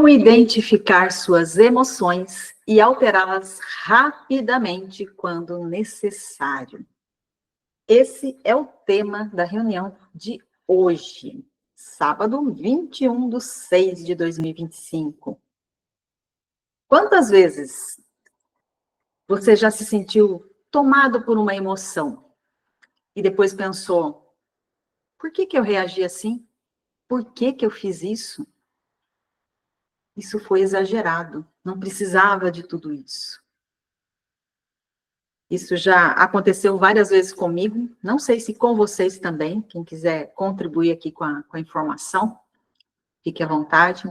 Como identificar suas emoções e alterá-las rapidamente quando necessário. Esse é o tema da reunião de hoje, sábado 21/6 de 2025. Quantas vezes você já se sentiu tomado por uma emoção e depois pensou, por que eu reagi assim? Por que eu fiz isso? Isso foi exagerado, não precisava de tudo isso. Isso já aconteceu várias vezes comigo, não sei se com vocês também, quem quiser contribuir aqui com a informação, fique à vontade.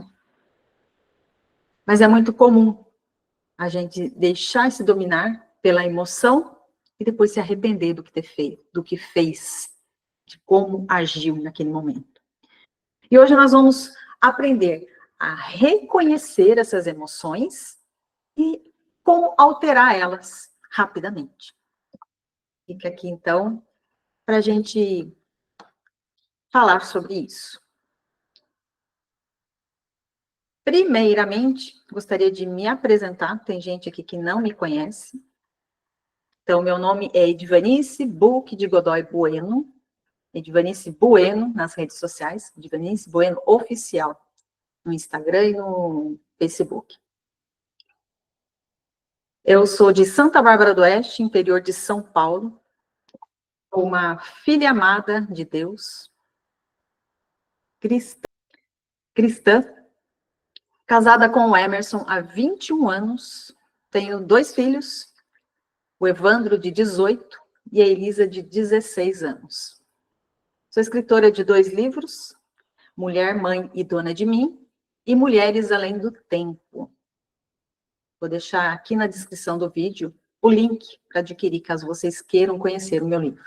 Mas é muito comum a gente deixar se dominar pela emoção e depois se arrepender do que ter feito, do que fez, de como agiu naquele momento. E hoje nós vamos aprender a reconhecer essas emoções e como alterar elas rapidamente. Fica aqui, então, para a gente falar sobre isso. Primeiramente, gostaria de me apresentar, tem gente aqui que não me conhece. Então, meu nome é Edvanice Buch de Godoy Bueno, Edvanice Bueno nas redes sociais, Edvanice Bueno Oficial, no Instagram e no Facebook. Eu sou de Santa Bárbara do Oeste, interior de São Paulo, uma filha amada de Deus, cristã, casada com o Emerson há 21 anos, tenho 2 filhos, o Evandro, de 18, e a Elisa, de 16 anos. Sou escritora de 2 livros, Mulher, Mãe e Dona de Mim, e Mulheres Além do Tempo. Vou deixar aqui na descrição do vídeo o link para adquirir, caso vocês queiram conhecer o meu livro.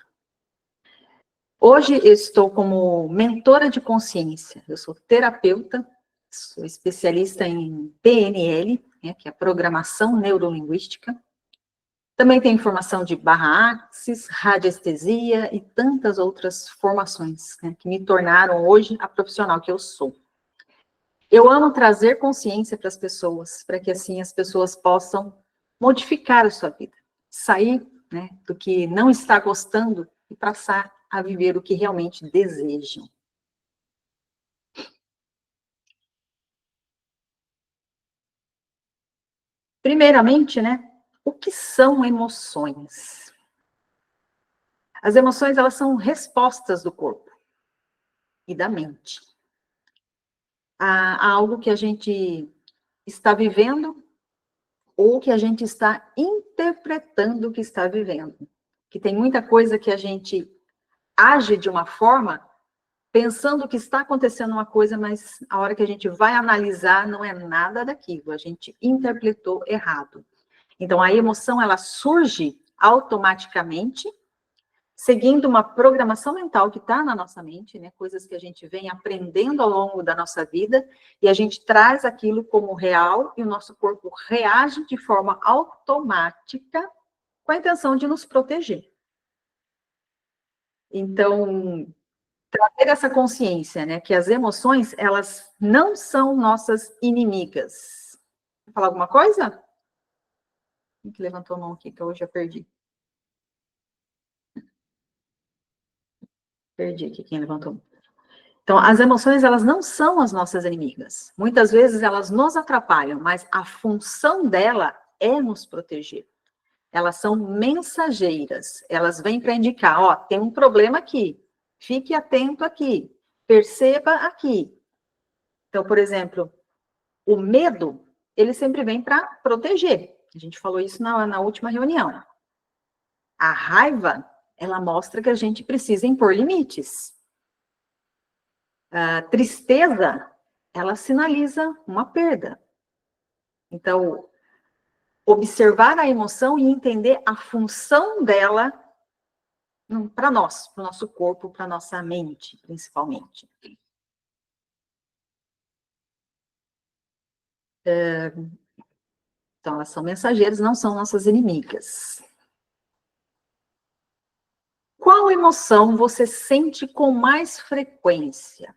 Hoje eu estou como mentora de consciência, eu sou terapeuta, sou especialista em PNL, que é a Programação Neurolinguística. Também tem formação de barra-axis, radiestesia e tantas outras formações, que me tornaram hoje a profissional que eu sou. Eu amo trazer consciência para as pessoas, para que assim as pessoas possam modificar a sua vida, sair, do que não está gostando e passar a viver o que realmente desejam. Primeiramente, o que são emoções? As emoções, elas são respostas do corpo e da mente a algo que a gente está vivendo ou que a gente está interpretando que está vivendo. Que tem muita coisa que a gente age de uma forma pensando que está acontecendo uma coisa, mas a hora que a gente vai analisar não é nada daquilo, a gente interpretou errado. Então a emoção, ela surge automaticamente seguindo uma programação mental que está na nossa mente, coisas que a gente vem aprendendo ao longo da nossa vida, e a gente traz aquilo como real, e o nosso corpo reage de forma automática, com a intenção de nos proteger. Então, trazer essa consciência, que as emoções, elas não são nossas inimigas. Quer falar alguma coisa? Quem que levantou a mão aqui, que eu já perdi? Perdi aqui quem levantou. Então, as emoções, elas não são as nossas inimigas. Muitas vezes elas nos atrapalham, mas a função dela é nos proteger. Elas são mensageiras. Elas vêm para indicar, ó, tem um problema aqui. Fique atento aqui. Perceba aqui. Então, por exemplo, o medo, ele sempre vem para proteger. A gente falou isso na última reunião. A raiva, ela mostra que a gente precisa impor limites. A tristeza, ela sinaliza uma perda. Então, observar a emoção e entender a função dela para nós, para o nosso corpo, para a nossa mente, principalmente. Então, elas são mensageiras, não são nossas inimigas. Qual emoção você sente com mais frequência?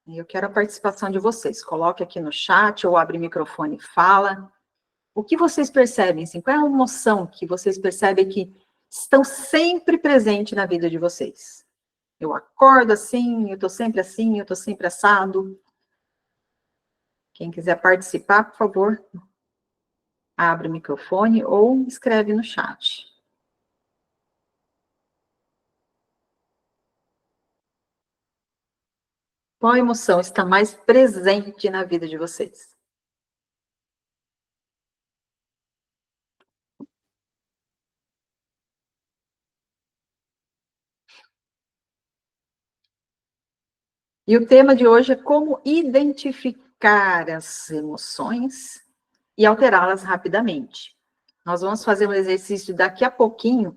Eu quero a participação de vocês. Coloque aqui no chat ou abre o microfone e fala. O que vocês percebem? Assim, qual é a emoção que vocês percebem que estão sempre presente na vida de vocês? Eu acordo assim, eu estou sempre assim, eu estou sempre assado. Quem quiser participar, por favor, abre o microfone ou escreve no chat. Qual emoção está mais presente na vida de vocês? E o tema de hoje é como identificar as emoções e alterá-las rapidamente. Nós vamos fazer um exercício daqui a pouquinho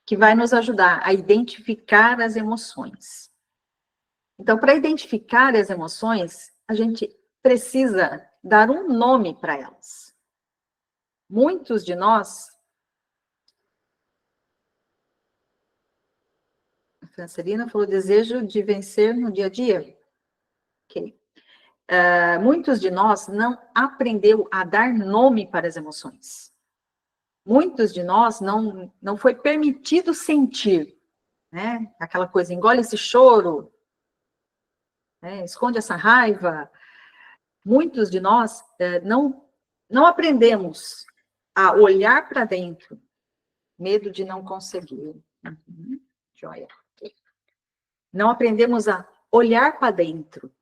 que vai nos ajudar a identificar as emoções. Então, para identificar as emoções, a gente precisa dar um nome para elas. Muitos de nós... A Francelina falou desejo de vencer no dia a dia. Ok. Muitos de nós não aprendeu a dar nome para as emoções. Muitos de nós não foi permitido sentir, né? Aquela coisa, engole esse choro, né? Esconde essa raiva. Muitos de nós não aprendemos a olhar para dentro, medo de não conseguir. Joia. Não aprendemos a olhar para dentro,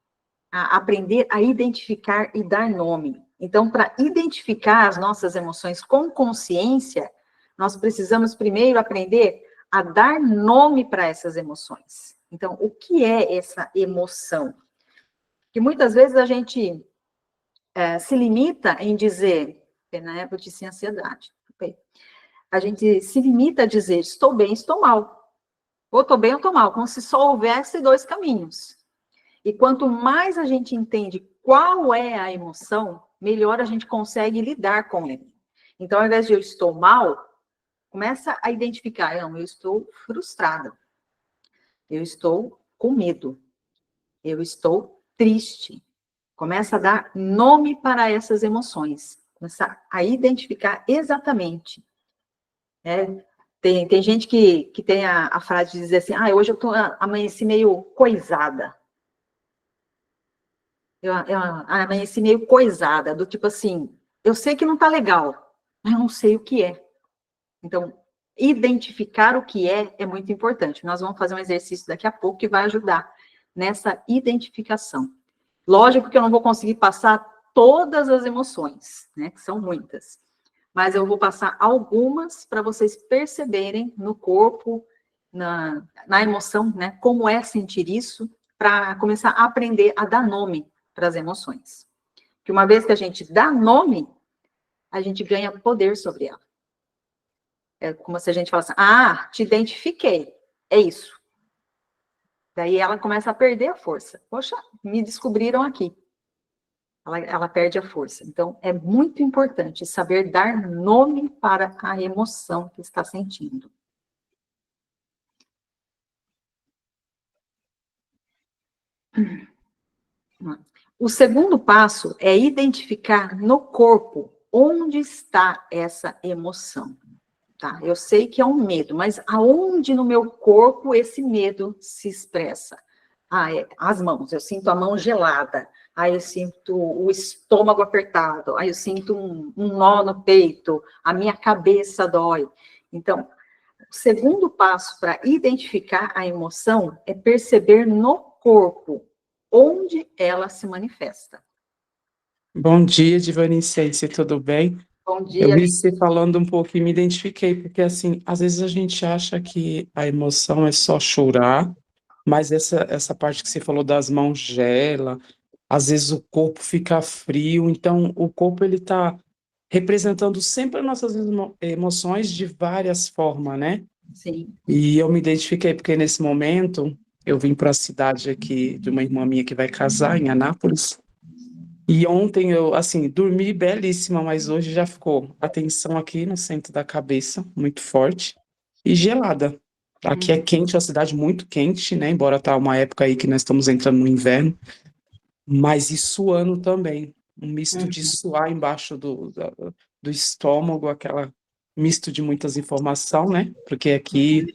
a aprender a identificar e dar nome. Então, para identificar as nossas emoções com consciência, nós precisamos primeiro aprender a dar nome para essas emoções. Então, o que é essa emoção? Que muitas vezes a gente se limita em dizer, na época eu tinha ansiedade, a gente se limita a dizer, estou bem, estou mal. Ou estou bem ou estou mal, como se só houvesse dois caminhos. E quanto mais a gente entende qual é a emoção, melhor a gente consegue lidar com ela. Então, ao invés de eu estou mal, começa a identificar, não, eu estou frustrada, eu estou com medo, eu estou triste. Começa a dar nome para essas emoções, começa a identificar exatamente. Tem gente que tem a frase de dizer assim, hoje eu amanheci meio coisada. Eu amanheci meio coisada, do tipo assim, eu sei que não tá legal, mas eu não sei o que é. Então, identificar o que é muito importante. Nós vamos fazer um exercício daqui a pouco que vai ajudar nessa identificação. Lógico que eu não vou conseguir passar todas as emoções, né, que são muitas, mas eu vou passar algumas para vocês perceberem no corpo, na emoção, né, como é sentir isso, para começar a aprender a dar nome para as emoções. Que uma vez que a gente dá nome, a gente ganha poder sobre ela. É como se a gente falasse, te identifiquei, é isso. Daí ela começa a perder a força. Poxa, me descobriram aqui. Ela perde a força. Então, é muito importante saber dar nome para a emoção que está sentindo. O segundo passo é identificar no corpo onde está essa emoção. Tá? Eu sei que é um medo, mas aonde no meu corpo esse medo se expressa? As mãos, eu sinto a mão gelada, aí eu sinto o estômago apertado, aí eu sinto um nó no peito, a minha cabeça dói. Então, o segundo passo para identificar a emoção é perceber no corpo onde ela se manifesta. Bom dia, Divanicense, tudo bem? Bom dia. Eu vi você falando um pouco e me identifiquei, porque assim, às vezes a gente acha que a emoção é só chorar, mas essa parte que você falou das mãos gela, às vezes o corpo fica frio, então o corpo ele tá representando sempre as nossas emoções de várias formas, né? Sim. E eu me identifiquei porque nesse momento eu vim para a cidade aqui de uma irmã minha que vai casar em Anápolis. E ontem eu, assim, dormi belíssima, mas hoje já ficou a tensão aqui no centro da cabeça, muito forte, e gelada. Aqui é quente, é uma cidade muito quente, né? Embora tá uma época aí que nós estamos entrando no inverno, mas e suando também. Um misto de Uhum. suar embaixo do estômago, aquela misto de muitas informações, né? Porque aqui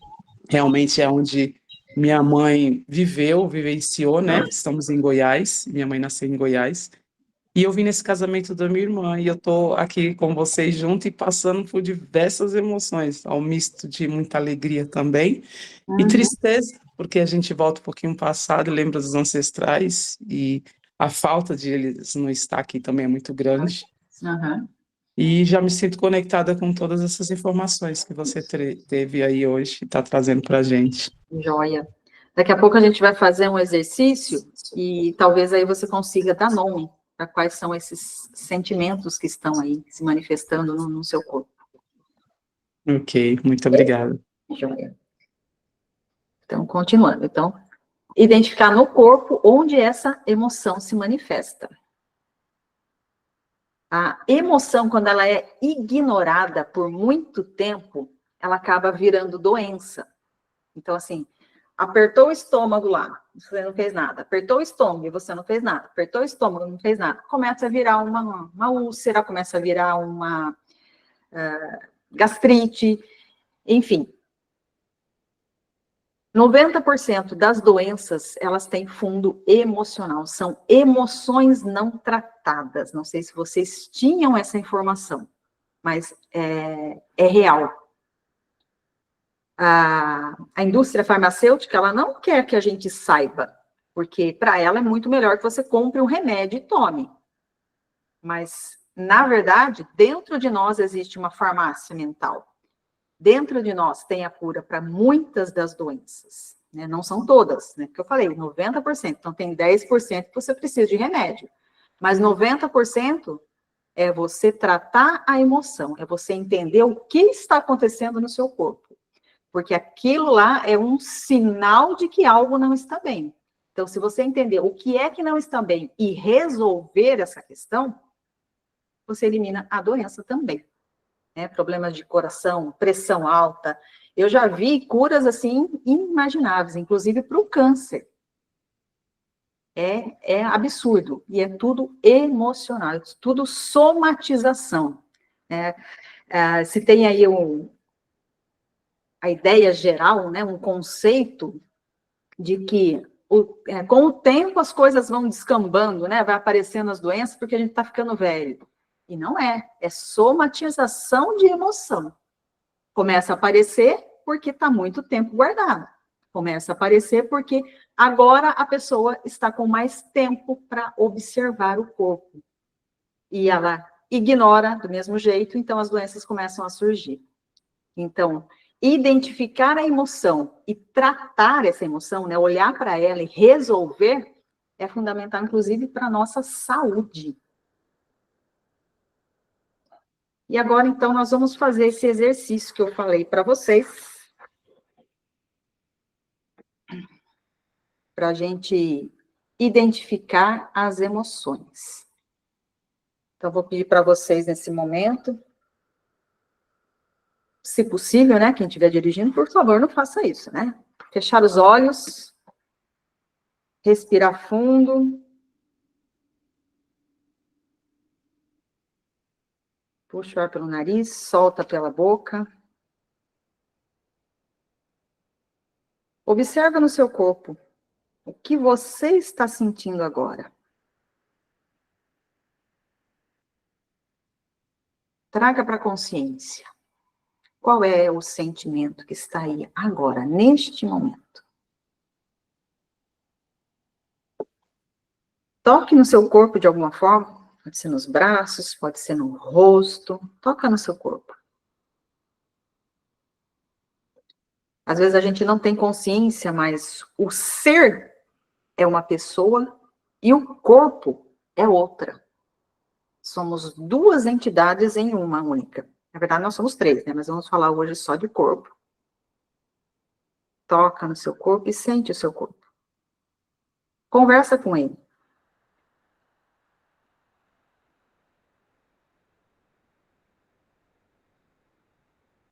realmente é onde minha mãe viveu, vivenciou, né? Estamos em Goiás, minha mãe nasceu em Goiás. E eu vim nesse casamento da minha irmã, e eu tô aqui com vocês junto e passando por diversas emoções, ao misto de muita alegria também, e Uhum. tristeza, porque a gente volta um pouquinho no passado e lembra dos ancestrais, e a falta de eles não estar aqui também é muito grande. Uhum. E já me sinto conectada com todas essas informações que você teve aí hoje e está trazendo para a gente. Joia. Daqui a pouco a gente vai fazer um exercício e talvez aí você consiga dar nome para quais são esses sentimentos que estão aí se manifestando no seu corpo. Ok, muito obrigada. Joia. Então, continuando. Então, identificar no corpo onde essa emoção se manifesta. A emoção, quando ela é ignorada por muito tempo, ela acaba virando doença. Então, assim, apertou o estômago lá, você não fez nada. Apertou o estômago e você não fez nada. Apertou o estômago, não fez nada. Começa a virar uma úlcera, começa a virar uma gastrite, enfim. 90% das doenças, elas têm fundo emocional, são emoções não tratadas. Não sei se vocês tinham essa informação, mas é real. A indústria farmacêutica, ela não quer que a gente saiba, porque para ela é muito melhor que você compre um remédio e tome. Mas, na verdade, dentro de nós existe uma farmácia mental. Dentro de nós tem a cura para muitas das doenças. Né? Não são todas, né? Porque eu falei, 90%. Então, tem 10% que você precisa de remédio. Mas 90% é você tratar a emoção, é você entender o que está acontecendo no seu corpo. Porque aquilo lá é um sinal de que algo não está bem. Então, se você entender o que é que não está bem e resolver essa questão, você elimina a doença também. Né? Problemas de coração, pressão alta. Eu já vi curas assim inimagináveis, inclusive para o câncer. É absurdo. E é tudo emocional, é tudo somatização. Né? Se tem aí a ideia geral, né, um conceito de que com o tempo as coisas vão descambando, né? Vai aparecendo as doenças porque a gente está ficando velho. E não é somatização de emoção. Começa a aparecer porque está muito tempo guardado. Começa a aparecer porque agora a pessoa está com mais tempo para observar o corpo. E ela ignora do mesmo jeito, então as doenças começam a surgir. Então, identificar a emoção e tratar essa emoção, né, olhar para ela e resolver, é fundamental, inclusive, para a nossa saúde. E agora, então, nós vamos fazer esse exercício que eu falei para vocês, para a gente identificar as emoções. Então, vou pedir para vocês, nesse momento, se possível, né, quem estiver dirigindo, por favor, não faça isso, né? Fechar os olhos, respirar fundo, puxa o ar pelo nariz, solta pela boca. Observa no seu corpo o que você está sentindo agora. Traga para a consciência. Qual é o sentimento que está aí agora, neste momento? Toque no seu corpo de alguma forma. Pode ser nos braços, pode ser no rosto. Toca no seu corpo. Às vezes a gente não tem consciência, mas o ser é uma pessoa e o corpo é outra. Somos duas entidades em uma única. Na verdade, nós somos três, né? Mas vamos falar hoje só de corpo. Toca no seu corpo e sente o seu corpo. Conversa com ele.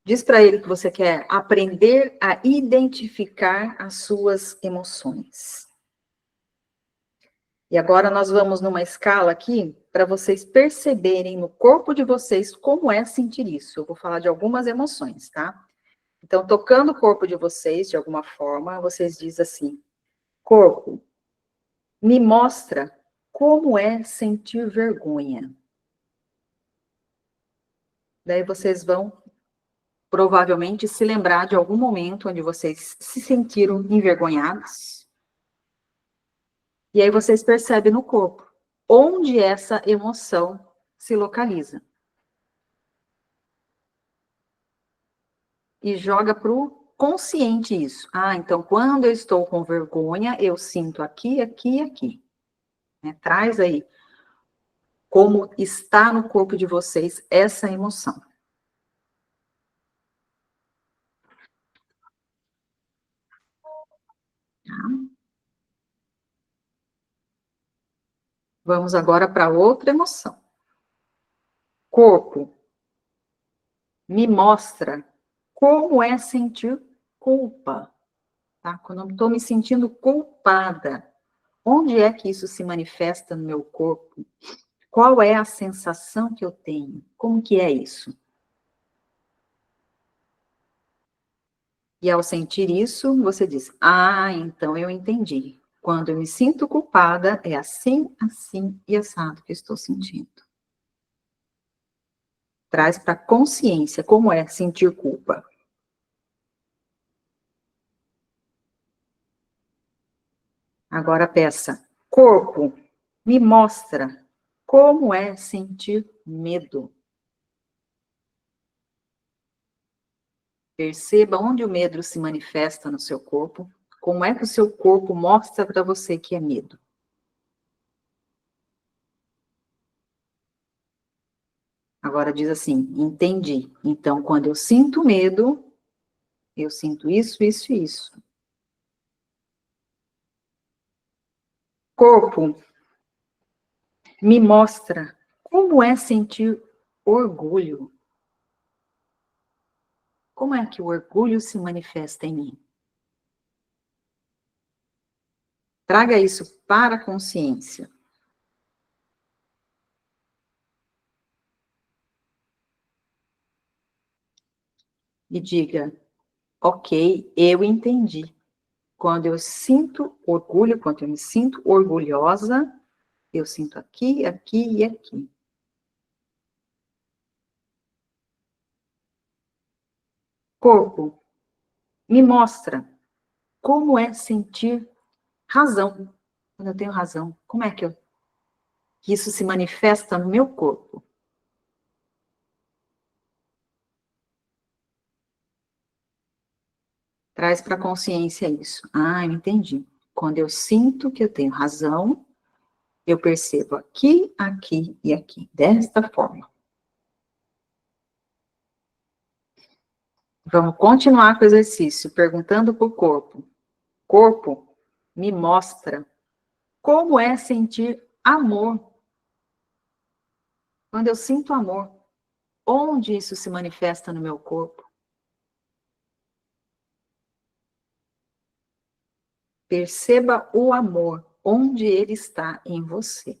Diz para ele que você quer aprender a identificar as suas emoções. E agora nós vamos numa escala aqui para vocês perceberem no corpo de vocês como é sentir isso. Eu vou falar de algumas emoções, tá? Então, tocando o corpo de vocês de alguma forma, vocês dizem assim: corpo, me mostra como é sentir vergonha. Daí vocês vão provavelmente se lembrar de algum momento onde vocês se sentiram envergonhados. E aí vocês percebem no corpo onde essa emoção se localiza. E joga para o consciente isso. Ah, então quando eu estou com vergonha, eu sinto aqui, aqui e aqui. Né? Traz aí como está no corpo de vocês essa emoção. Tá? Vamos agora para outra emoção. Corpo, me mostra como é sentir culpa. Tá? Quando eu estou me sentindo culpada, onde é que isso se manifesta no meu corpo? Qual é a sensação que eu tenho? Como que é isso? E ao sentir isso, você diz: ah, então eu entendi. Quando eu me sinto culpada, é assim, assim e assado que eu estou sentindo. Traz para a consciência como é sentir culpa. Agora peça: corpo, me mostra como é sentir medo. Perceba onde o medo se manifesta no seu corpo. Como é que o seu corpo mostra para você que é medo? Agora diz assim: entendi. Então, quando eu sinto medo, eu sinto isso, isso e isso. Corpo, me mostra como é sentir orgulho. Como é que o orgulho se manifesta em mim? Traga isso para a consciência. E diga: ok, eu entendi. Quando eu sinto orgulho, quando eu me sinto orgulhosa, eu sinto aqui, aqui e aqui. Corpo, me mostra como é sentir razão. Quando eu tenho razão, como é que isso se manifesta no meu corpo? Traz para a consciência isso. Ah, eu entendi. Quando eu sinto que eu tenho razão, eu percebo aqui, aqui e aqui, desta forma. Vamos continuar com o exercício, perguntando para o corpo. Corpo, me mostra como é sentir amor. Quando eu sinto amor, onde isso se manifesta no meu corpo? Perceba o amor, onde ele está em você.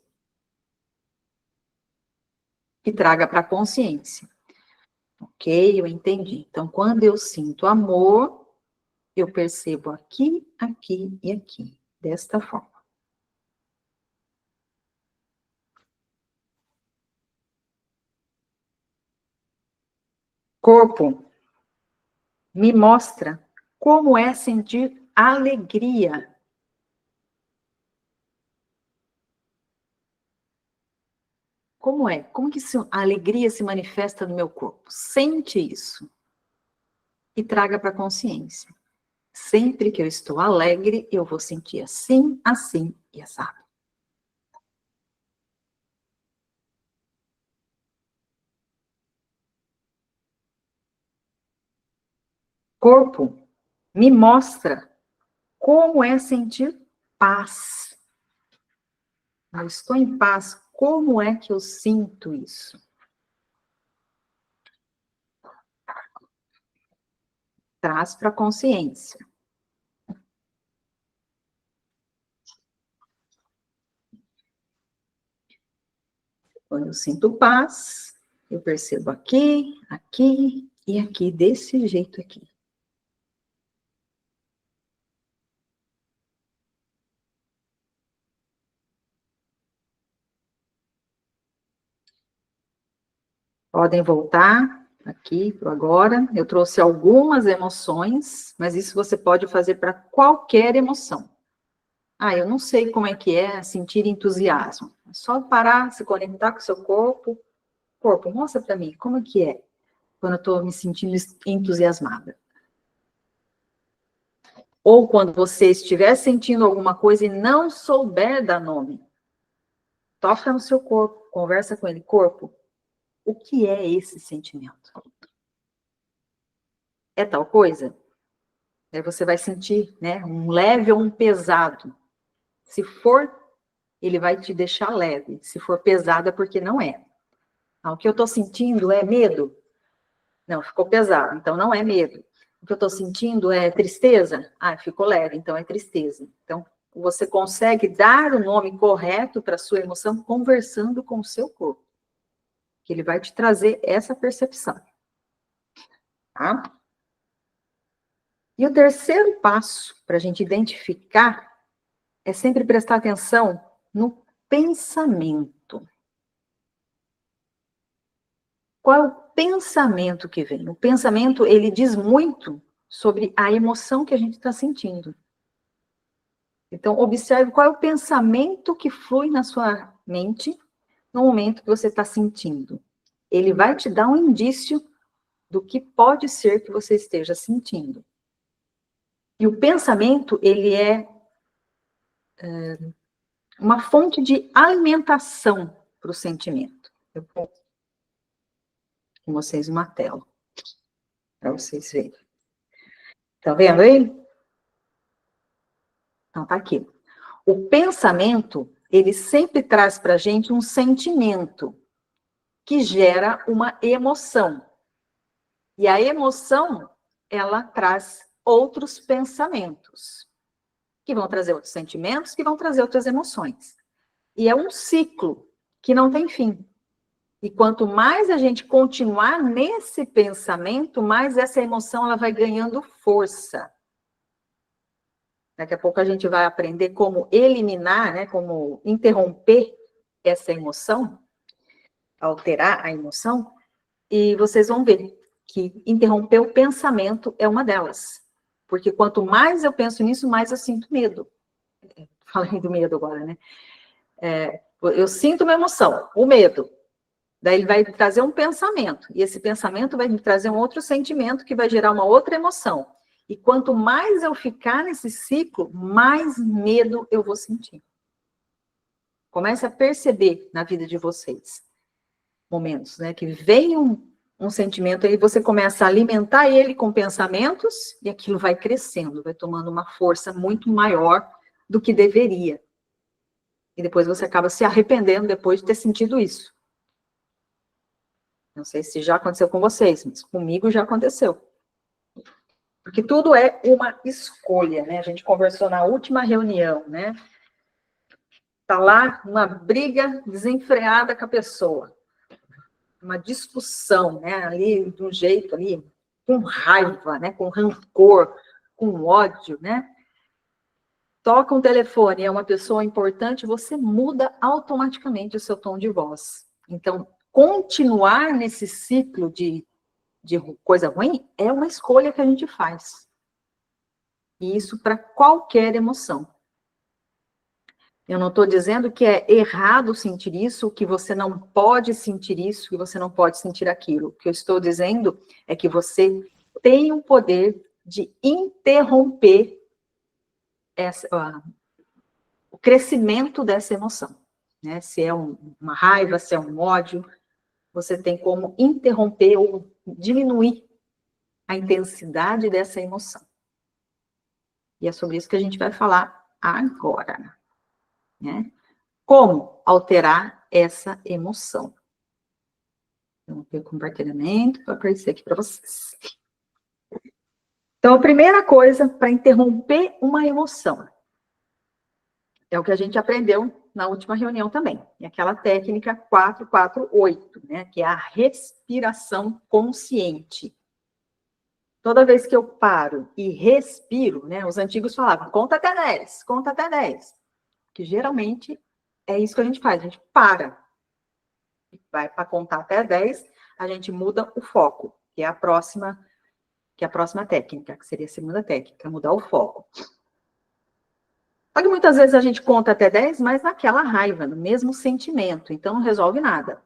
E traga para a consciência. Ok, eu entendi. Então, quando eu sinto amor, eu percebo aqui, aqui e aqui, desta forma. Corpo, me mostra como é sentir alegria. Como é? Como que a alegria se manifesta no meu corpo? Sente isso e traga para a consciência. Sempre que eu estou alegre, eu vou sentir assim, assim e assado. Corpo, me mostra como é sentir paz. Eu estou em paz. Como é que eu sinto isso? Traz para a consciência. Quando eu sinto paz, eu percebo aqui, aqui e aqui, desse jeito aqui. Podem voltar aqui para agora. Eu trouxe algumas emoções, mas isso você pode fazer para qualquer emoção. Ah, eu não sei como é que é sentir entusiasmo. É só parar, se conectar com o seu corpo. Corpo, mostra para mim, como é que é quando eu estou me sentindo entusiasmada? Ou quando você estiver sentindo alguma coisa e não souber dar nome, toca no seu corpo, conversa com ele, corpo, o que é esse sentimento? É tal coisa? Aí você vai sentir, né, um leve ou um pesado. Se for, ele vai te deixar leve. Se for pesado, é porque não é. Ah, o que eu estou sentindo é medo? Não, ficou pesado, então não é medo. O que eu estou sentindo é tristeza? Ah, ficou leve, então é tristeza. Então, você consegue dar o nome correto para a sua emoção conversando com o seu corpo. Que ele vai te trazer essa percepção. Tá? E o terceiro passo para a gente identificar é sempre prestar atenção no pensamento. Qual é o pensamento que vem? O pensamento, ele diz muito sobre a emoção que a gente está sentindo. Então, observe qual é o pensamento que flui na sua mente no momento que você está sentindo. Ele vai te dar um indício do que pode ser que você esteja sentindo. E o pensamento, ele é uma fonte de alimentação para o sentimento. Eu vou com vocês uma tela, para vocês verem. Tá vendo aí? Então, tá aqui. O pensamento, ele sempre traz para a gente um sentimento que gera uma emoção. E a emoção, ela traz outros pensamentos, que vão trazer outros sentimentos, que vão trazer outras emoções. E é um ciclo que não tem fim. E quanto mais a gente continuar nesse pensamento, mais essa emoção ela vai ganhando força. Daqui a pouco a gente vai aprender como eliminar, né, como interromper essa emoção, alterar a emoção, e vocês vão ver que interromper o pensamento é uma delas. Porque quanto mais eu penso nisso, mais eu sinto medo. Falei do medo agora, né? Eu sinto uma emoção, o medo. Daí ele vai trazer um pensamento, e esse pensamento vai me trazer um outro sentimento que vai gerar uma outra emoção. E quanto mais eu ficar nesse ciclo, mais medo eu vou sentir. Comece a perceber na vida de vocês momentos, né, que vem um sentimento, aí você começa a alimentar ele com pensamentos, e aquilo vai crescendo, vai tomando uma força muito maior do que deveria. E depois você acaba se arrependendo depois de ter sentido isso. Não sei se já aconteceu com vocês, mas comigo já aconteceu. Porque tudo é uma escolha, né? A gente conversou na última reunião, né? Tá lá uma briga desenfreada com a pessoa. Uma discussão, né? Ali, de um jeito ali, com raiva, né? Com rancor, com ódio, né? Toca um telefone, é uma pessoa importante, você muda automaticamente o seu tom de voz. Então, continuar nesse ciclo de coisa ruim é uma escolha que a gente faz. E isso para qualquer emoção. Eu não estou dizendo que é errado sentir isso, que você não pode sentir isso, que você não pode sentir aquilo. O que eu estou dizendo é que você tem o poder de interromper o crescimento dessa emoção. Né? Se é uma raiva, se é um ódio, você tem como interromper ou diminuir a intensidade dessa emoção. E é sobre isso que a gente vai falar agora. Né? Como alterar essa emoção? Então, vou ter compartilhamento para aparecer aqui para vocês. Então, a primeira coisa para interromper uma emoção é o que a gente aprendeu na última reunião também. É aquela técnica 448, né? Que é a respiração consciente. Toda vez que eu paro e respiro, né? Os antigos falavam, conta até 10, conta até 10. Que geralmente é isso que a gente faz, a gente para. Vai para contar até 10, a gente muda o foco, que é a próxima técnica, que seria a segunda técnica, mudar o foco. Só que muitas vezes a gente conta até 10, mas naquela raiva, no mesmo sentimento, então não resolve nada.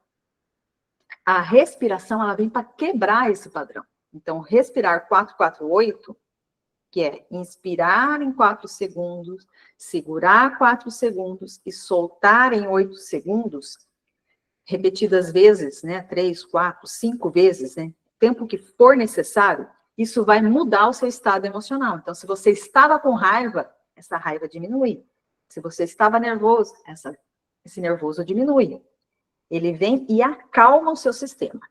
A respiração, ela vem para quebrar esse padrão. Então, respirar 448, que é inspirar em 4 segundos, segurar 4 segundos e soltar em 8 segundos, repetidas vezes, né? 3, 4, 5 vezes, né? Tempo que for necessário, isso vai mudar o seu estado emocional. Então, se você estava com raiva, essa raiva diminui. Se você estava nervoso, esse nervoso diminui. Ele vem e acalma o seu sistema.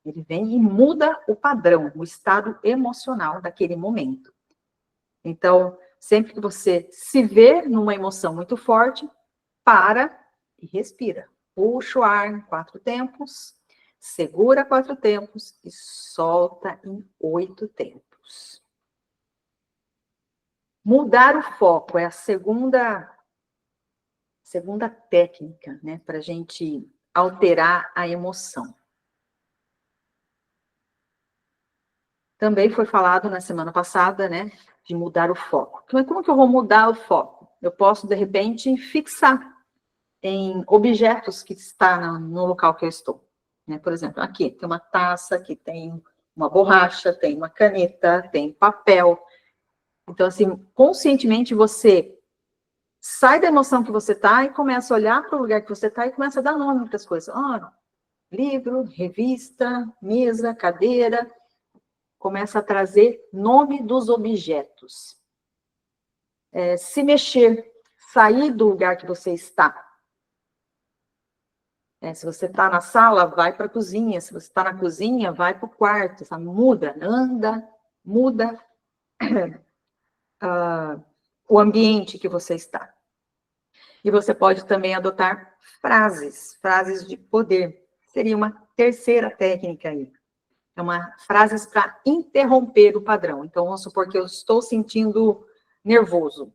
Ele vem e muda o padrão, o estado emocional daquele momento. Então, sempre que você se vê numa emoção muito forte, para e respira. Puxa o ar em 4 tempos, segura 4 tempos e solta em 8 tempos. Mudar o foco é a segunda técnica, né, para a gente alterar a emoção. Também foi falado na semana passada, né, de mudar o foco. Como que eu vou mudar o foco? Eu posso, de repente, fixar em objetos que estão no local que eu estou. Né? Por exemplo, aqui tem uma taça, aqui tem uma borracha, tem uma caneta, tem papel. Então, assim, conscientemente você sai da emoção que você está e começa a olhar para o lugar que você está e começa a dar nome para as coisas. Livro, revista, mesa, cadeira. Começa a trazer nome dos objetos. Se mexer, sair do lugar que você está. Se você está na sala, vai para a cozinha. Se você está na cozinha, vai para o quarto. Sabe? Muda, anda, muda o ambiente que você está. E você pode também adotar frases de poder. Seria uma terceira técnica aí. É frases para interromper o padrão. Então, vamos supor que eu estou sentindo nervoso.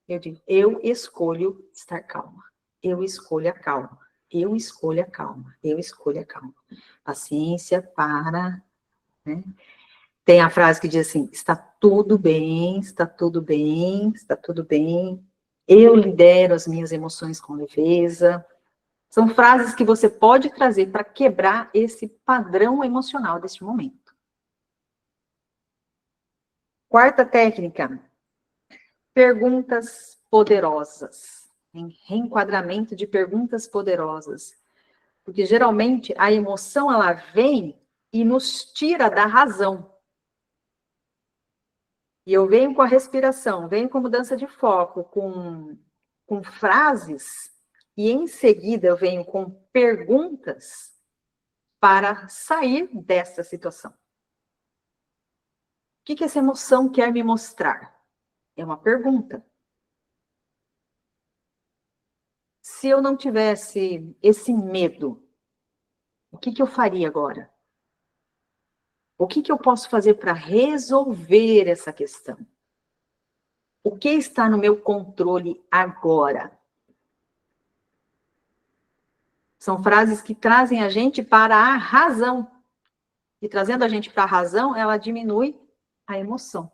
Eu digo, eu escolho estar calma. Eu escolho a calma. Eu escolho a calma. Eu escolho a calma. Paciência para, né? Tem a frase que diz assim, está tudo bem, está tudo bem, está tudo bem. Eu lidero as minhas emoções com leveza. São frases que você pode trazer para quebrar esse padrão emocional deste momento. Quarta técnica, perguntas poderosas. Reenquadramento de perguntas poderosas. Porque geralmente a emoção ela vem e nos tira da razão. E eu venho com a respiração, venho com mudança de foco, com frases, e em seguida eu venho com perguntas para sair dessa situação. O que essa emoção quer me mostrar? É uma pergunta. Se eu não tivesse esse medo, o que eu faria agora? O que eu posso fazer para resolver essa questão? O que está no meu controle agora? São frases que trazem a gente para a razão. E trazendo a gente para a razão, ela diminui a emoção.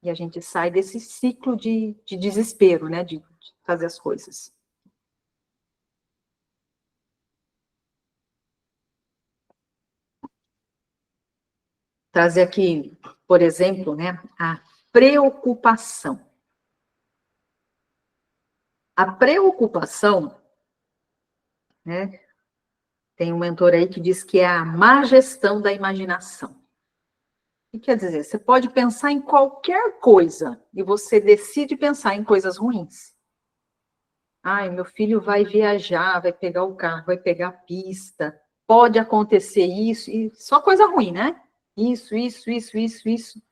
E a gente sai desse ciclo de desespero, né? De fazer as coisas. Trazer aqui, por exemplo, né? A preocupação. A preocupação, né? Tem um mentor aí que diz que é a má gestão da imaginação. O que quer dizer? Você pode pensar em qualquer coisa e você decide pensar em coisas ruins. Ai, meu filho vai viajar, vai pegar o carro, vai pegar a pista, pode acontecer isso, e só coisa ruim, né? isso, isso, isso, isso, isso.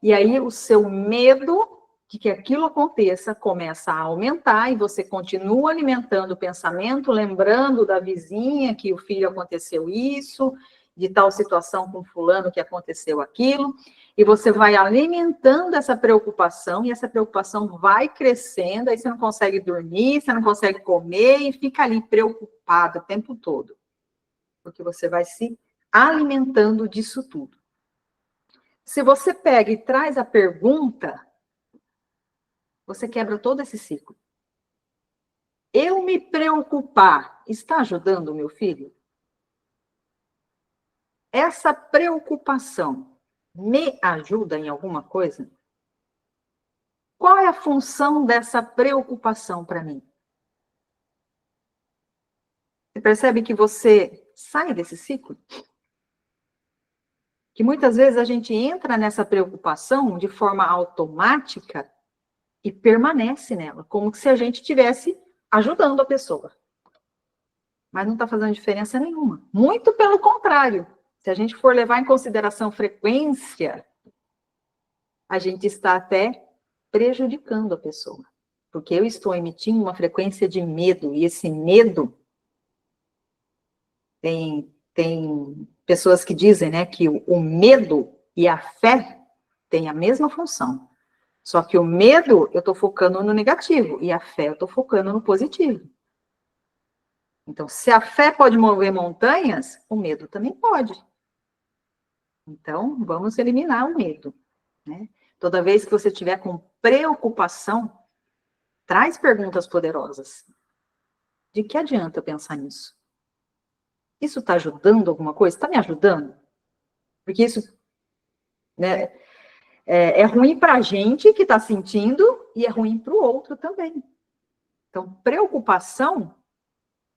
E aí o seu medo de que aquilo aconteça começa a aumentar e você continua alimentando o pensamento, lembrando da vizinha que o filho aconteceu isso, de tal situação com fulano que aconteceu aquilo, e você vai alimentando essa preocupação e essa preocupação vai crescendo, aí você não consegue dormir, você não consegue comer e fica ali preocupado o tempo todo, porque você vai se alimentando disso tudo. Se você pega e traz a pergunta, você quebra todo esse ciclo. Eu me preocupar está ajudando o meu filho? Essa preocupação me ajuda em alguma coisa? Qual é a função dessa preocupação para mim? Você percebe que você sai desse ciclo? Que muitas vezes a gente entra nessa preocupação de forma automática e permanece nela, como se a gente estivesse ajudando a pessoa. Mas não está fazendo diferença nenhuma. Muito pelo contrário. Se a gente for levar em consideração frequência, a gente está até prejudicando a pessoa. Porque eu estou emitindo uma frequência de medo, e esse medo tem pessoas que dizem, né, que o medo e a fé têm a mesma função. Só que o medo eu estou focando no negativo, e a fé eu estou focando no positivo. Então, se a fé pode mover montanhas, o medo também pode. Então, vamos eliminar o medo, né? Toda vez que você estiver com preocupação, traz perguntas poderosas. De que adianta eu pensar nisso? Isso está ajudando alguma coisa? Está me ajudando? Porque isso, né, é ruim para a gente que está sentindo e é ruim para o outro também. Então, preocupação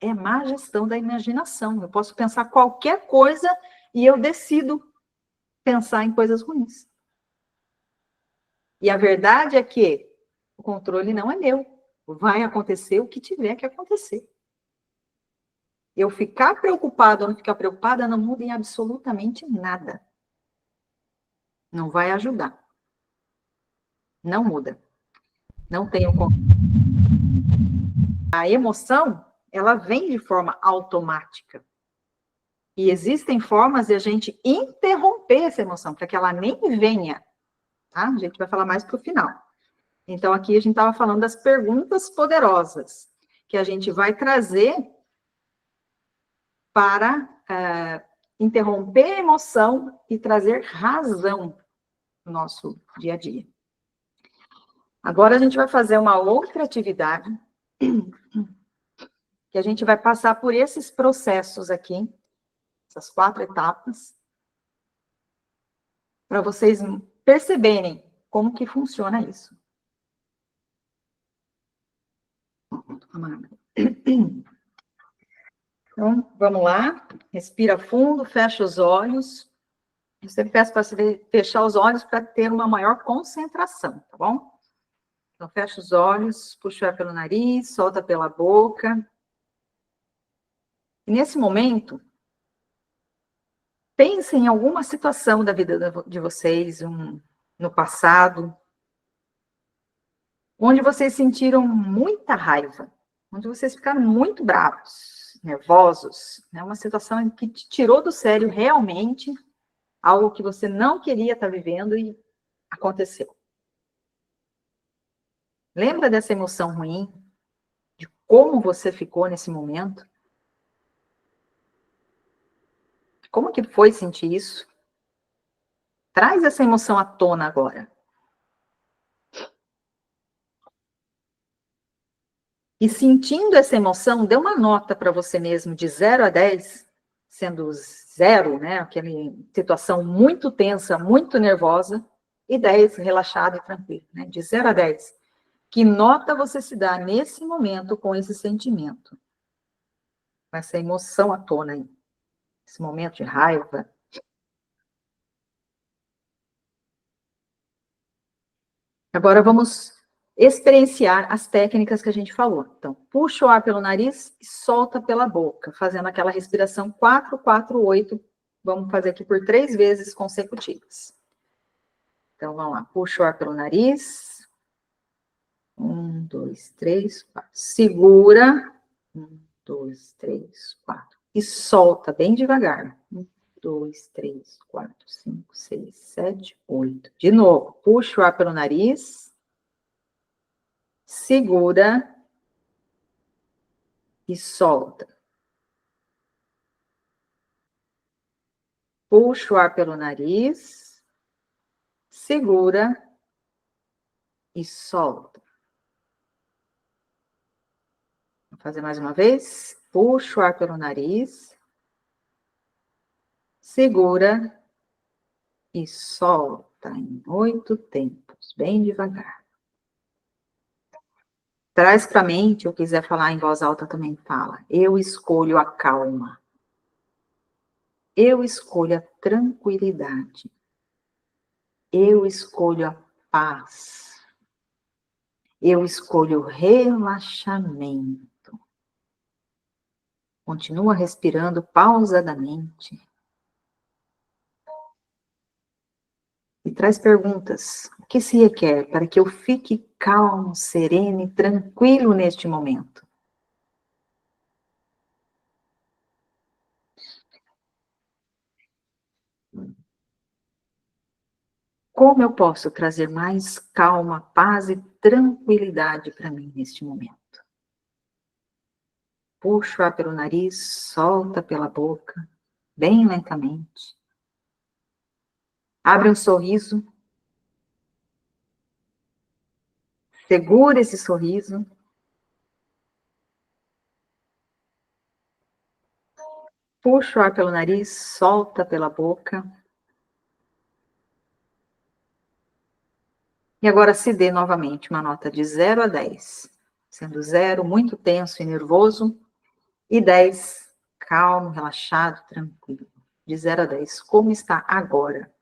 é má gestão da imaginação. Eu posso pensar qualquer coisa e eu decido pensar em coisas ruins. E a verdade é que o controle não é meu. Vai acontecer o que tiver que acontecer. Eu ficar preocupada ou não ficar preocupada não muda em absolutamente nada. Não vai ajudar. Não muda. Não tem o controle. A emoção, ela vem de forma automática. E existem formas de a gente interromper essa emoção, para que ela nem venha. Tá? A gente vai falar mais para o final. Então, aqui a gente estava falando das perguntas poderosas, que a gente vai trazer para interromper a emoção e trazer razão no nosso dia a dia. Agora a gente vai fazer uma outra atividade, que a gente vai passar por esses processos aqui, essas 4 etapas, para vocês perceberem como que funciona isso. Então, vamos lá. Respira fundo, fecha os olhos. Eu sempre peço para você fechar os olhos para ter uma maior concentração, tá bom? Então, fecha os olhos, puxa o ar pelo nariz, solta pela boca. E nesse momento, pense em alguma situação da vida de vocês, no passado, onde vocês sentiram muita raiva, onde vocês ficaram muito bravos, nervosos, né? Uma situação que te tirou do sério realmente, algo que você não queria estar vivendo e aconteceu. Lembra dessa emoção ruim? De como você ficou nesse momento? Como que foi sentir isso? Traz essa emoção à tona agora. E sentindo essa emoção, dê uma nota para você mesmo de 0 a 10, sendo 0, né, aquela situação muito tensa, muito nervosa, e 10, relaxado e tranquilo, né, de 0 a 10. Que nota você se dá nesse momento com esse sentimento? Com essa emoção à tona aí? Esse momento de raiva? Agora vamos experienciar as técnicas que a gente falou. Então, puxa o ar pelo nariz e solta pela boca, fazendo aquela respiração 4-4-8 Vamos fazer aqui por 3 vezes consecutivas. Então, vamos lá. Puxa o ar pelo nariz. 1, 2, 3, 4. Segura. 1, 2, 3, 4. E solta bem devagar. 1, 2, 3, 4, 5, 6, 7, 8. De novo. Puxa o ar pelo nariz. Segura. E solta. Puxa o ar pelo nariz. Segura. E solta. Vou fazer mais uma vez. Puxa o ar pelo nariz. Segura. E solta em 8 tempos, bem devagar. Traz para a mente, ou quiser falar em voz alta também fala. Eu escolho a calma. Eu escolho a tranquilidade. Eu escolho a paz. Eu escolho o relaxamento. Continua respirando pausadamente. E traz perguntas. O que se requer para que eu fique calmo, sereno e tranquilo neste momento? Como eu posso trazer mais calma, paz e tranquilidade para mim neste momento? Puxa o ar pelo nariz, solta pela boca, bem lentamente. Abre um sorriso. Segura esse sorriso. Puxa o ar pelo nariz, solta pela boca. E agora se dê novamente uma nota de 0 a 10. Sendo 0, muito tenso e nervoso. E 10, calmo, relaxado, tranquilo. De 0 a 10, como está agora?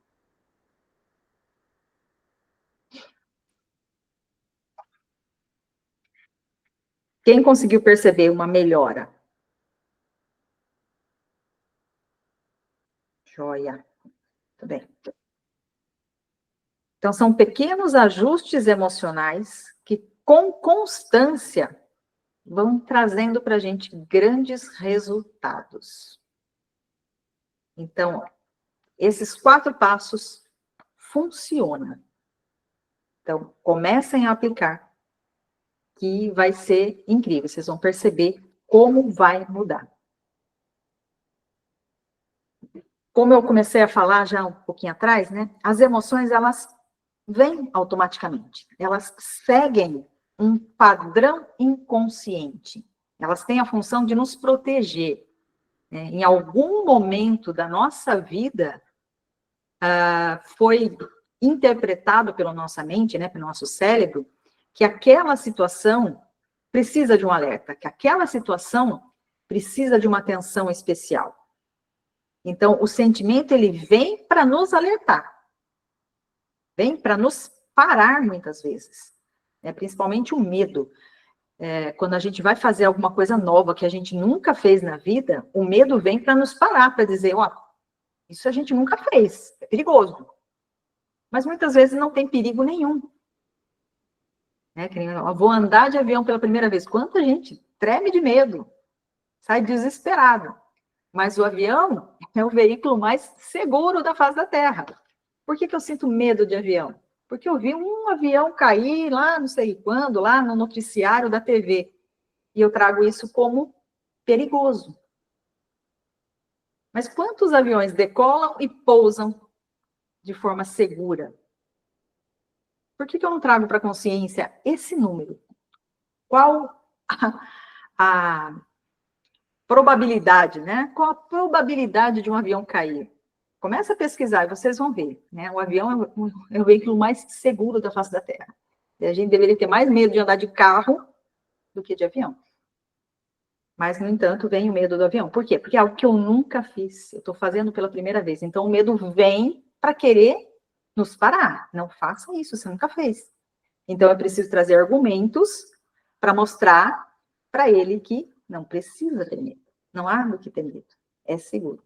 Quem conseguiu perceber uma melhora? Joia. Tudo bem. Então, são pequenos ajustes emocionais que, com constância, vão trazendo para a gente grandes resultados. Então, esses 4 passos funcionam. Então, comecem a aplicar, que vai ser incrível. Vocês vão perceber como vai mudar. Como eu comecei a falar já um pouquinho atrás, né? As emoções, elas vêm automaticamente. Elas seguem um padrão inconsciente. Elas têm a função de nos proteger. Né? Em algum momento da nossa vida, foi interpretado pela nossa mente, né, pelo nosso cérebro, que aquela situação precisa de um alerta, que aquela situação precisa de uma atenção especial. Então, o sentimento, ele vem para nos alertar, vem para nos parar muitas vezes, né? Principalmente o medo. Quando a gente vai fazer alguma coisa nova que a gente nunca fez na vida, o medo vem para nos parar, para dizer, ó, isso a gente nunca fez, é perigoso. Mas muitas vezes não tem perigo nenhum. Né? Eu vou andar de avião pela primeira vez. Quanta gente treme de medo, sai desesperado. Mas o avião é o veículo mais seguro da face da Terra. Por que eu sinto medo de avião? Porque eu vi um avião cair lá, não sei quando, lá no noticiário da TV. E eu trago isso como perigoso. Mas quantos aviões decolam e pousam de forma segura? Por que eu não trago para a consciência esse número? Qual a probabilidade, né? Qual a probabilidade de um avião cair? Começa a pesquisar e vocês vão ver, né? O avião é o veículo mais seguro da face da Terra. E a gente deveria ter mais medo de andar de carro do que de avião. Mas, no entanto, vem o medo do avião. Por quê? Porque é algo que eu nunca fiz. Eu estou fazendo pela primeira vez. Então, o medo vem para querer nos parar. Não façam isso, você nunca fez. Então, é preciso trazer argumentos para mostrar para ele que não precisa ter medo. Não há do que ter medo. É seguro.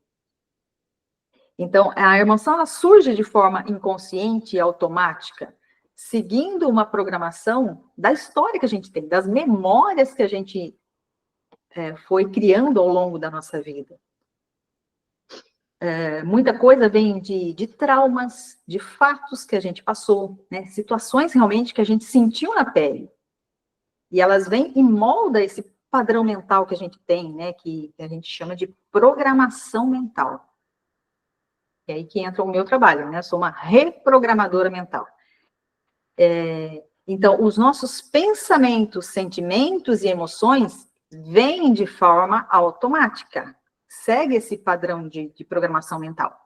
Então, a emoção, ela surge de forma inconsciente e automática, seguindo uma programação da história que a gente tem, das memórias que a gente foi criando ao longo da nossa vida. Muita coisa vem de traumas, de fatos que a gente passou, né? Situações realmente que a gente sentiu na pele. E elas vêm e moldam esse padrão mental que a gente tem, né? Que a gente chama de programação mental. É aí que entra o meu trabalho, né? Eu sou uma reprogramadora mental. Então, os nossos pensamentos, sentimentos e emoções vêm de forma automática. Segue esse padrão de programação mental.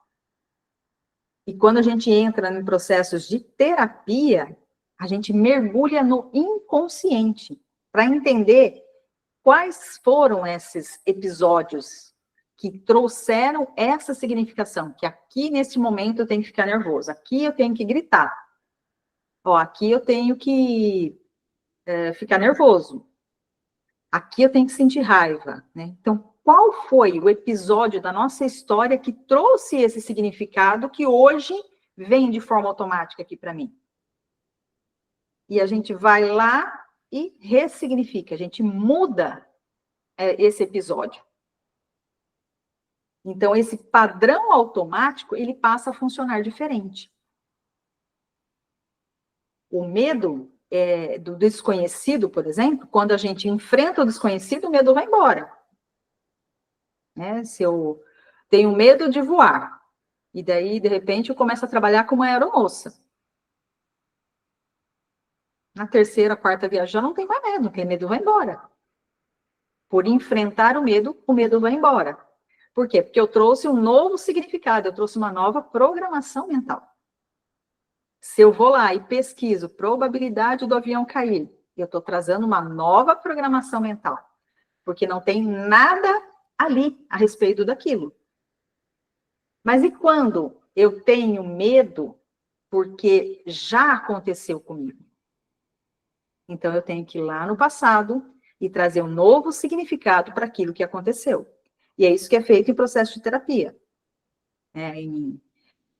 E quando a gente entra em processos de terapia, a gente mergulha no inconsciente para entender quais foram esses episódios que trouxeram essa significação, que aqui, nesse momento, eu tenho que ficar nervoso, aqui eu tenho que gritar, aqui eu tenho que ficar nervoso, aqui eu tenho que sentir raiva, né? Então, qual foi o episódio da nossa história que trouxe esse significado que hoje vem de forma automática aqui para mim? E a gente vai lá e ressignifica, a gente muda esse episódio. Então, esse padrão automático, ele passa a funcionar diferente. O medo do desconhecido, por exemplo, quando a gente enfrenta o desconhecido, o medo vai embora. Né? Se eu tenho medo de voar, e daí, de repente, eu começo a trabalhar como aeromoça. Na terceira, quarta viagem, já não tem mais medo, porque o medo vai embora. Por enfrentar o medo vai embora. Por quê? Porque eu trouxe um novo significado, eu trouxe uma nova programação mental. Se eu vou lá e pesquiso probabilidade do avião cair, eu estou trazendo uma nova programação mental, porque não tem nada ali a respeito daquilo. Mas e quando eu tenho medo porque já aconteceu comigo? Então eu tenho que ir lá no passado e trazer um novo significado para aquilo que aconteceu. E é isso que é feito em processo de terapia. Em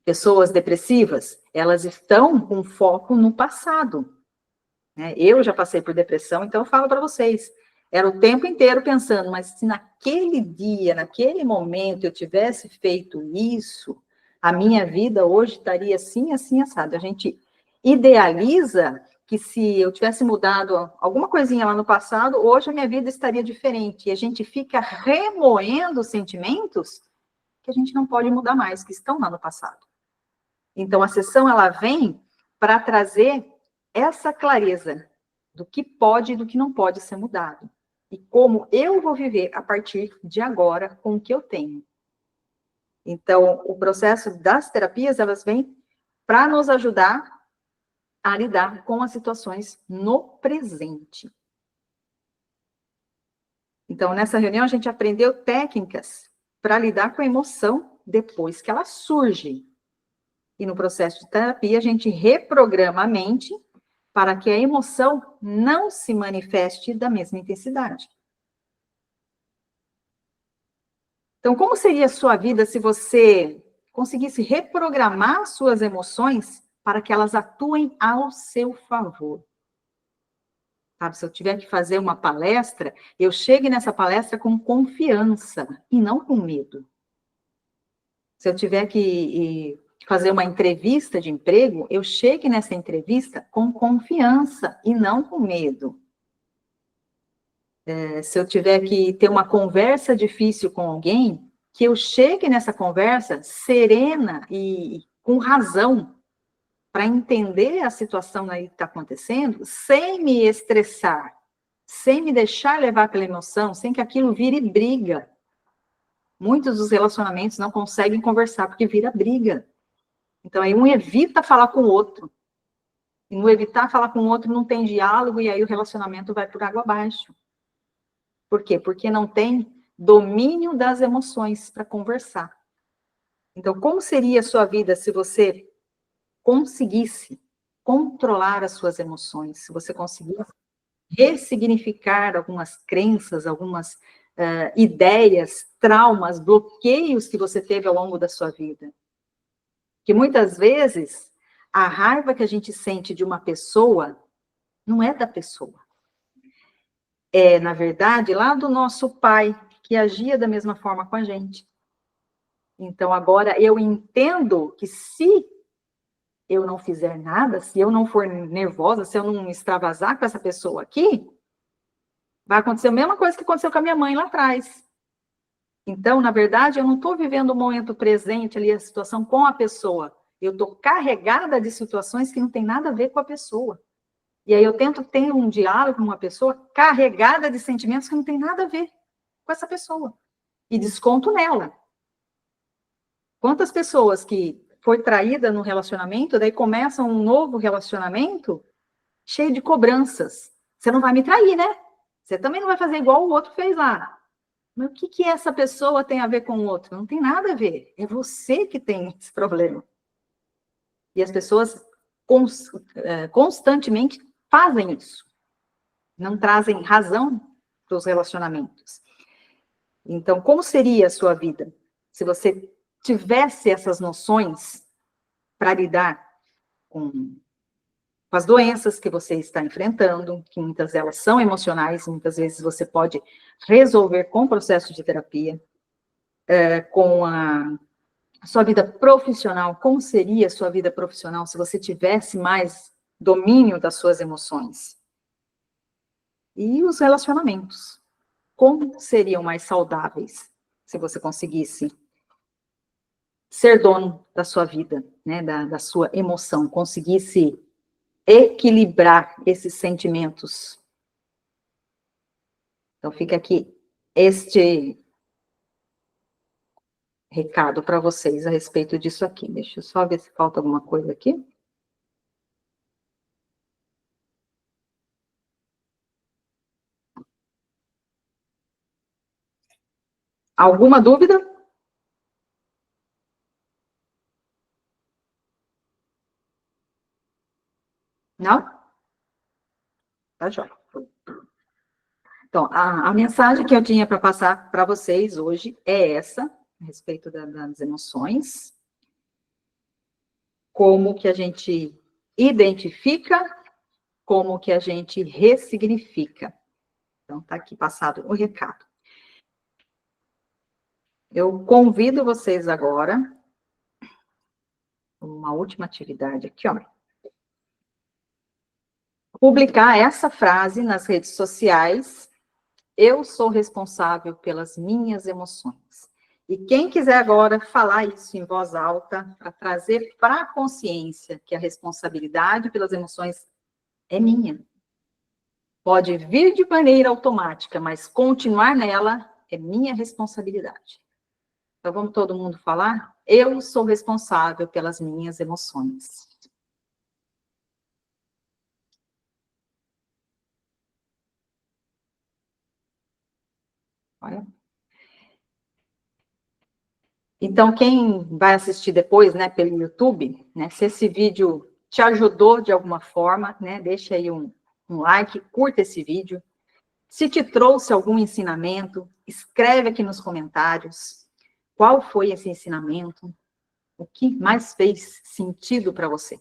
pessoas depressivas, elas estão com foco no passado. Eu já passei por depressão, então eu falo para vocês, era o tempo inteiro pensando, mas se naquele dia, naquele momento eu tivesse feito isso, a minha vida hoje estaria assim, assim, assado. A gente idealiza que se eu tivesse mudado alguma coisinha lá no passado, hoje a minha vida estaria diferente. E a gente fica remoendo sentimentos que a gente não pode mudar mais, que estão lá no passado. Então, a sessão, ela vem para trazer essa clareza do que pode e do que não pode ser mudado. E como eu vou viver a partir de agora com o que eu tenho. Então, o processo das terapias, elas vêm para nos ajudar a lidar com as situações no presente. Então, nessa reunião, a gente aprendeu técnicas para lidar com a emoção depois que ela surge. E no processo de terapia, a gente reprograma a mente para que a emoção não se manifeste da mesma intensidade. Então, como seria a sua vida se você conseguisse reprogramar suas emoções para que elas atuem ao seu favor? Sabe, se eu tiver que fazer uma palestra, eu chegue nessa palestra com confiança e não com medo. Se eu tiver que fazer uma entrevista de emprego, eu chegue nessa entrevista com confiança e não com medo. Se eu tiver que ter uma conversa difícil com alguém, que eu chegue nessa conversa serena e com razão, para entender a situação aí que está acontecendo, sem me estressar, sem me deixar levar pela emoção, sem que aquilo vire briga. Muitos dos relacionamentos não conseguem conversar porque vira briga. Então, aí um evita falar com o outro. E no evitar falar com o outro não tem diálogo e aí o relacionamento vai por água abaixo. Por quê? Porque não tem domínio das emoções para conversar. Então, como seria a sua vida se você conseguisse controlar as suas emoções, se você conseguisse ressignificar algumas crenças, algumas ideias, traumas, bloqueios que você teve ao longo da sua vida? Que muitas vezes a raiva que a gente sente de uma pessoa não é da pessoa. É, na verdade, lá do nosso pai, que agia da mesma forma com a gente. Então, agora eu entendo que se eu não fizer nada, se eu não for nervosa, se eu não extravasar com essa pessoa aqui, vai acontecer a mesma coisa que aconteceu com a minha mãe lá atrás. Então, na verdade, eu não estou vivendo o momento presente ali, a situação com a pessoa. Eu estou carregada de situações que não tem nada a ver com a pessoa. E aí eu tento ter um diálogo com uma pessoa carregada de sentimentos que não tem nada a ver com essa pessoa. E desconto nela. Quantas pessoas que foi traída no relacionamento, daí começam um novo relacionamento cheio de cobranças. Você não vai me trair, né? Você também não vai fazer igual o outro fez lá. Mas o que essa pessoa tem a ver com o outro? Não tem nada a ver. É você que tem esse problema. E as pessoas constantemente fazem isso. Não trazem razão para os relacionamentos. Então, como seria a sua vida se você tivesse essas noções para lidar com as doenças que você está enfrentando, que muitas delas são emocionais, muitas vezes você pode resolver com o processo de terapia, com a sua vida profissional, como seria a sua vida profissional se você tivesse mais domínio das suas emoções? E os relacionamentos, como seriam mais saudáveis se você conseguisse ser dono da sua vida, né, da sua emoção, conseguisse equilibrar esses sentimentos. Então, fica aqui este recado para vocês a respeito disso aqui. Deixa eu só ver se falta alguma coisa aqui. Alguma dúvida? Não? Tá jóia. Então, a mensagem que eu tinha para passar para vocês hoje é essa, a respeito das emoções. Como que a gente identifica, como que a gente ressignifica. Então, tá aqui passado o recado. Eu convido vocês agora, uma última atividade aqui, ó. Publicar essa frase nas redes sociais. Eu sou responsável pelas minhas emoções. E quem quiser agora falar isso em voz alta, para trazer para a consciência que a responsabilidade pelas emoções é minha. Pode vir de maneira automática, mas continuar nela é minha responsabilidade. Então, vamos todo mundo falar? Eu sou responsável pelas minhas emoções. Olha. Então, quem vai assistir depois, né, pelo YouTube, né, se esse vídeo te ajudou de alguma forma, né, deixa aí um like, curta esse vídeo. Se te trouxe algum ensinamento, escreve aqui nos comentários qual foi esse ensinamento, o que mais fez sentido para você.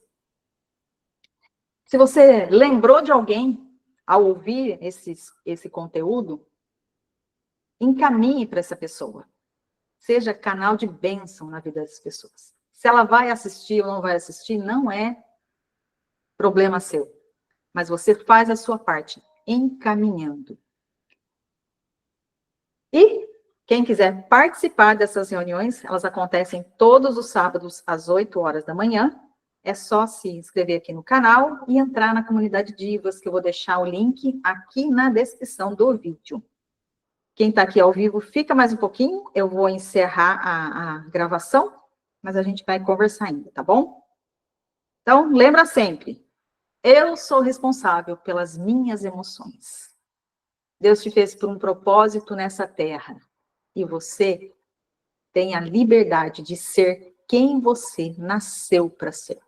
Se você lembrou de alguém ao ouvir esse conteúdo, encaminhe para essa pessoa. Seja canal de bênção na vida das pessoas. Se ela vai assistir ou não vai assistir, não é problema seu. Mas você faz a sua parte, encaminhando. E quem quiser participar dessas reuniões, elas acontecem todos os sábados às 8 horas da manhã. É só se inscrever aqui no canal e entrar na comunidade Divas, que eu vou deixar o link aqui na descrição do vídeo. Quem está aqui ao vivo, fica mais um pouquinho, eu vou encerrar a gravação, mas a gente vai conversar ainda, tá bom? Então, lembra sempre, eu sou responsável pelas minhas emoções. Deus te fez por um propósito nessa terra, e você tem a liberdade de ser quem você nasceu para ser.